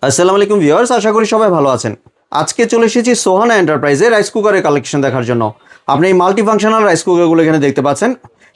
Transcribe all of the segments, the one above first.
আসসালামু আলাইকুম ভিউয়ার্স, আশা করি সবাই ভালো আছেন। আজকে চলে এসেছি সোহানা এন্টারপ্রাইজে রাইস কুকারের কালেকশন দেখার জন্য। আপনি এই মাল্টি ফাংশনাল রাইস কুকারগুলো এখানে দেখতে পাচ্ছেন।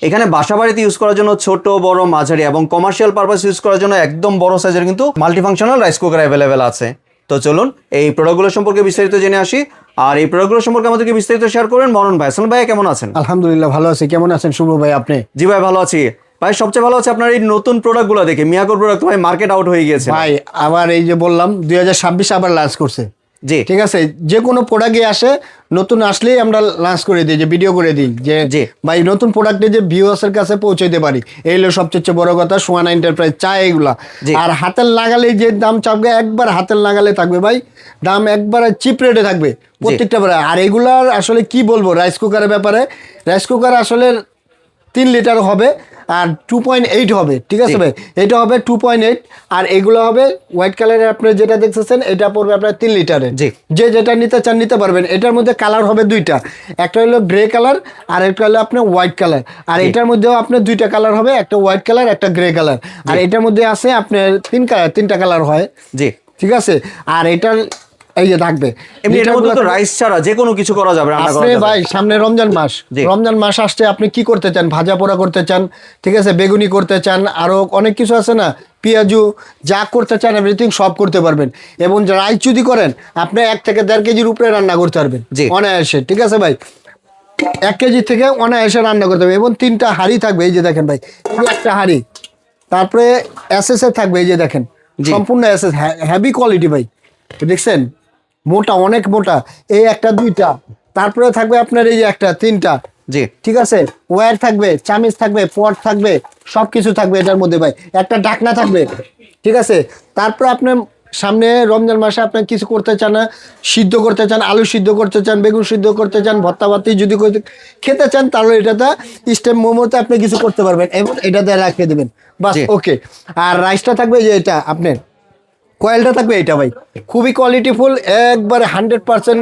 এখানে বাসাবাড়িতে ইউজ করার জন্য ছোট, বড়, মাঝারি এবং কমার্শিয়াল পারপাস ইউজ করার জন্য একদম বড় সাইজের কিন্তু multi functional rice cooker available আছে। তো চলুন এই প্রোডাক্টগুলো সম্পর্কে বিস্তারিত জেনে আসি। আর এই প্রোডাক্টগুলো সম্পর্কে আমাদেরকে বিস্তারিত শেয়ার করবেন মনন ভাই। আসসালামু ভাই, কেমন আছেন? আলহামদুলিল্লাহ ভালো আছি। কেমন আছেন শুভ ভাই আপনি? জি ভাই, ভালো আছি ভাই। সবচেয়ে ভালো হচ্ছে আপনার এই নতুন প্রোডাক্টগুলো দেখে। মিয়াকোর প্রোডাক্ট ভাই মার্কেট আউট হয়ে গিয়েছে ভাই। আবার এই যে বললাম 2026 আবার লঞ্চ করছে। জি ঠিক আছে, যে কোনো প্রোডাক্টই আসে নতুন আসলেই আমরা লঞ্চ করে দিই, যে ভিডিও করে দিই যে জি। ভাই নতুন প্রোডাক্টে যে ভিউয়ার্সের কাছে পৌঁছাইতে পারি, এই হলো সবচেয়ে বড় কথা। সোহানা এন্টারপ্রাইজ চায় এগুলা। জি। আর হাতের লাগালেই যে দাম চাপবে, একবার হাতের লাগালে থাকবে ভাই দাম, একবার চিপ রেটে থাকবে প্রত্যেকটা। আর এগুলার আসলে কি বলবো রাইস কুকারের ব্যাপারে, রাইস কুকার আসলে 3 লিটার হবে আর 2.8 হবে। ঠিক আছে ভাই, এটা হবে 2.8 আর এগুলো হবে হোয়াইট কালারের। আপনি যেটা দেখতেছেন এটা পড়বে আপনার 3 লিটারের। জি। যে যেটা নিতে চান নিতে পারবেন। এটার মধ্যে কালার হবে দুইটা, একটা হলো গ্রে কালার আর একটা হলো আপনার হোয়াইট কালার। আর এটার মধ্যেও আপনার দুইটা কালার হবে, একটা হোয়াইট কালার একটা গ্রে কালার। আর এটার মধ্যে আছে আপনার তিনটা কালার হয়। জি ঠিক আছে, আর এটার এই যে থাকবে এমনি এটার মধ্যে তো রাইস ছাড়া যে কোনো কিছু করা যাবে, রান্না করা আপনি যাবে। ভাই সামনে রমজান মাস, জি। রমজান মাস আসছে, আপনি কি করতে চান? ভাজা পোড়া করতে চান, ঠিক আছে, বেগুনি করতে চান, আরো অনেক কিছু আছে না, পেঁয়াজু, যা করতে চান এভরিথিং সব করতে পারবেন। এবং রাইস যদি করেন আপনি 1 থেকে 1.5 কেজির উপরে রান্না করতে পারবেন জি। অনায়াসে। ঠিক আছে ভাই, 1 কেজি থেকে অনায়াসে রান্না করতে হবে। এবং 3টা হাঁড়ি থাকবে, এই যে দেখেন ভাই, এই যে একটা হাঁড়ি, তারপরে এসএস এ থাকবে, এই যে দেখেন জি। সম্পূর্ণ এসএস, হেভি কোয়ালিটি ভাই, দেখছেন মোটা, অনেক মোটা। এই একটা দুইটা, তারপরে থাকবে আপনার এই যে একটা 3টা। জি ঠিক আছে, ওয়্যার থাকবে, চামিচ থাকবে, পট থাকবে, সবকিছু থাকবে এটার মধ্যে ভাই। একটা ঢাকনা থাকবে। ঠিক আছে, তারপরে আপনি সামনে রমজান মাসে আপনি কিছু করতে চান না, সিদ্ধ করতে চান, আলু সিদ্ধ করতে চান, বেগুন সিদ্ধ করতে চান, ভর্তা ভাতি যদি খেতে চান, তাহলে এটাতে স্টেম মোমোতে আপনি কিছু করতে পারবেন এবং এটাতে রাখিয়ে দেবেন বাস, জি। ওকে। আর রাইসটা থাকবে যে এটা আপনার, কয়েলটা থাকবে এটা ভাই খুবই কোয়ালিটিফুল, একবারে 100%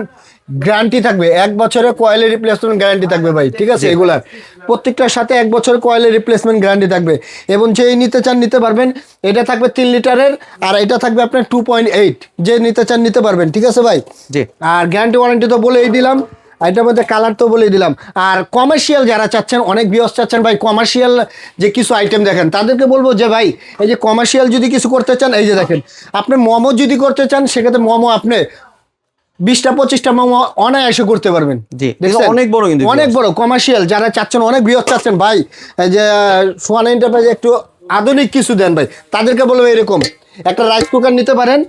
গ্যারান্টি থাকবে। 1 বছরের কয়েলের রিপ্লেসমেন্ট গ্যারান্টি থাকবে ভাই। ঠিক আছে, এগুলার প্রত্যেকটার সাথে 1 বছরের কয়েলের রিপ্লেসমেন্ট গ্যারান্টি থাকবে। এবং যেই নিতে চান নিতে পারবেন। এটা থাকবে 3 লিটারের আর এটা থাকবে আপনার 2.8, যে নিতে চান নিতে পারবেন। ঠিক আছে ভাই। জি। আর গ্যারান্টি ওয়ারেন্টি তো বলেই দিলাম, এটার মধ্যে কালার তো বলেই দিলাম। আর কমার্শিয়াল যারা চাচ্ছেন, অনেক ভিউয়ার্স চাচ্ছেন ভাই কমার্শিয়াল যে কিছু আইটেম দেখেন, তাদেরকে বলবো যে ভাই এই যে কমার্শিয়াল যদি কিছু করতে চান, এই যে দেখেন আপনি মোমো যদি করতে চান, সেক্ষেত্রে মোমো আপনি 20টা 25টা মোমো অনায়াসে করতে পারবেন। জি, দেখছেন? অনেক বড় কিন্তু অনেক বড় কমার্শিয়াল যারা চাচ্ছেন, অনেক ভিউয়ার্স চাচ্ছেন ভাই এই যে সোহানা এন্টারপ্রাইজে একটু আধুনিক কিছু দেন ভাই, তাদেরকে বলবো এরকম একটা রাইস কুকার নিতে পারেন।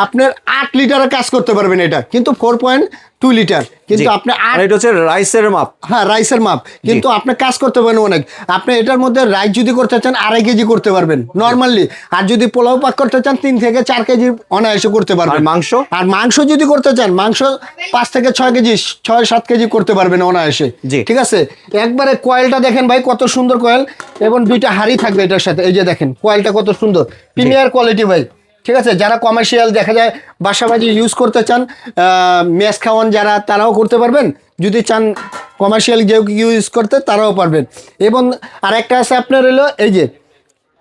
আপনার 8 লিটারের কাজ করতে পারবেন এটা, কিন্তু 4.2 লিটার, কিন্তু আপনি আর এটা হচ্ছে রাইসের মাপ। হ্যাঁ রাইসের মাপ, কিন্তু আপনি কাজ করতে পারেন অনেক। আপনি এটার মধ্যে রাইস যদি করতে চান 2.5 কেজি করতে পারবেন নর্মালি। আর যদি পোলাও পাক করতে চান 3 থেকে 4 কেজি অনায়াসে করতে পারবেন। আর মাংস? আর মাংস যদি করতে চান, মাংস 5 থেকে 6 কেজি, 6-7 কেজি করতে পারবেন অনায়াসে। জি। ঠিক আছে, একবারে কয়েলটা দেখেন ভাই কত সুন্দর কয়েল, এবং 2টা হাঁড়ি থাকবে এটার সাথে। এই যে দেখেন কয়েলটা কত সুন্দর, প্রিমিয়ার কোয়ালিটি ভাই। ঠিক আছে, যারা কমার্শিয়াল দেখা যায় বাসাবাড়ি ইউজ করতে চান, মেস খাওয়ান যারা, তারাও করতে পারবেন। যদি চান কমার্শিয়াল কেউ ইউজ করতে, তারাও পারবেন। এবং আরেকটা আছে আপনার হলো এই যে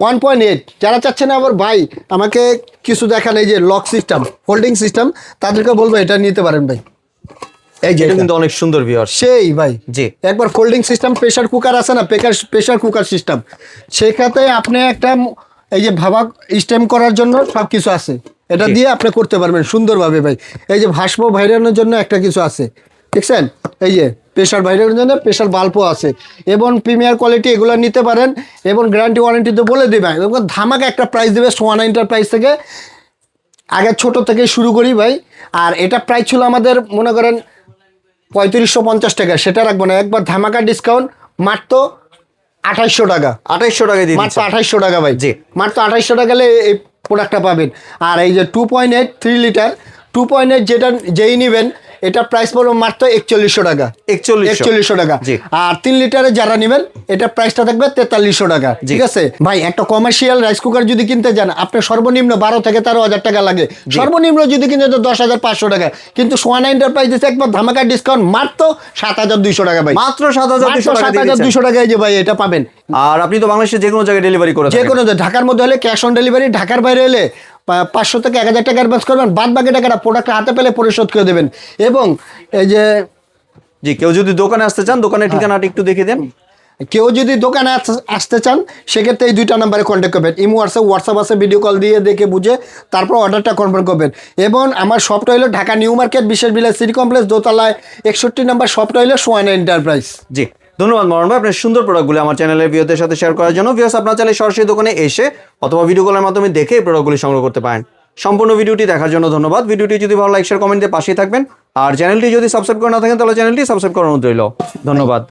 1.8, যারা চাচ্ছেন আবার ভাই আমাকে কিছু দেখান, এই যে লক সিস্টেম, ফোল্ডিং সিস্টেম, তাদেরকে বলবো এটা নিতে পারেন ভাই। এই যে এটা এটা কিন্তু অনেক সুন্দর ভিউয়ার্স। সেই ভাই, জি। একবার ফোল্ডিং সিস্টেম, প্রেসার কুকার আছে না, প্রেসার কুকার সিস্টেম, সেখানে আপনি একটা এই যে ভাবা স্টেম করার জন্য সব কিছু আছে, এটা দিয়ে আপনি করতে পারবেন সুন্দরভাবে ভাই। এই যে ভাসপো ভাইরানোর জন্য একটা কিছু আছে, দেখছেন, এই যে প্রেসার ভাইরানোর জন্য প্রেসার বাল্বও আছে। এবং প্রিমিয়ার কোয়ালিটি, এগুলো নিতে পারেন। এবং গ্যারান্টি ওয়ারেন্টি তো বলে দেবে, এবং ধামাকা একটা প্রাইস দেবে সোহানা এন্টারপ্রাইজ থেকে। আগে ছোট থেকে শুরু করি ভাই। আর এটা প্রাইস ছিল আমাদের মনে করেন 3550 টাকা, সেটা রাখবো না, একবার ধামাকা ডিসকাউন্ট মাত্র 2800 টাকা। 2800 টাকায় দিয়ে মাত্র দিচ্ছেন। 2800 টাকা ভাই। জি। মাত্র 2800 টাকা হলে এই প্রোডাক্টটা পাবেন। আর এই যে 2.8 3 লিটার 2.8 যেটা যেই নেবেন, এটা প্রাইস পড়বে মাত্র 4100 টাকা। 4100 টাকা। জি। আর 3 লিটারে যারা নেবেন, এটা প্রাইসটা থাকবে 4300 টাকা। ঠিক আছে ভাই, একটা কমার্শিয়াল রাইস কুকার যদি কিনতে যান, আপনার সর্বনিম্ন 12 থেকে 13,000 টাকা লাগে। সর্বনিম্ন যদি কিনতে তো 10,500 টাকা। কিন্তু সোহানা এন্টারপ্রাইজ দিচ্ছে একবার ধামাকা ডিসকাউন্ট মাত্র 7200 টাকা ভাই। মাত্র 7200 টাকা দিয়ে দিচ্ছেন। 7200 টাকায় যে ভাই এটা পাবেন। আর আপনি তো বাংলাদেশের যে কোনো জায়গায় ডেলিভারি করে যে থাকেন। কোনো ঢাকার মধ্যে হলে ক্যাশ অন ডেলিভারি, ঢাকার বাইরে হলে 500 থেকে 1000 টাকা অ্যাডভান্স করবেন, বাদ বাকি টাকাটা প্রোডাক্ট হাতে পেলে পরিশোধ করে দেবেন। এবং এই যে জি, কেউ যদি দোকানে আসতে চান দোকানের ঠিকানাটা একটু দেখে দেন। কেউ যদি দোকানে আসতে চান সেক্ষেত্রে এই 2টা নাম্বারে কন্ট্যাক্ট করবেন। ইমো হোয়াটসঅ্যাপ আছে, ভিডিও কল দিয়ে দেখে বুঝে তারপর অর্ডারটা কনফার্ম করবেন। এবং আমার শপটা হলো ঢাকা নিউ মার্কেট বিশেষ বিলাস সিটি কমপ্লেক্স, দোতলায় 61 নম্বর, শপটা হলো সোহানা এন্টারপ্রাইজ। জি, ধন্যবাদ মারুন ভাই আপনার সুন্দর প্রোডাক্টগুলো আমার চ্যানেলের ভিউয়ারদের সাথে শেয়ার করার জন্য। ভিউয়ার্স, আপনারা চাইলে সরাসরি দোকানে এসে অথবা ভিডিও কলের মাধ্যমে দেখে এই প্রোডাক্টগুলি সংগ্রহ করতে পারেন। সম্পূর্ণ ভিডিওটি দেখার জন্য ধন্যবাদ। ভিডিওটি যদি ভালো লাইক শেয়ার কমেন্ট দিয়ে পাশেই থাকবেন, আর চ্যানেলটি যদি সাবস্ক্রাইব করে না থাকেন তাহলে চ্যানেলটি সাবস্ক্রাইব করার অনুরোধ রইল। ধন্যবাদ।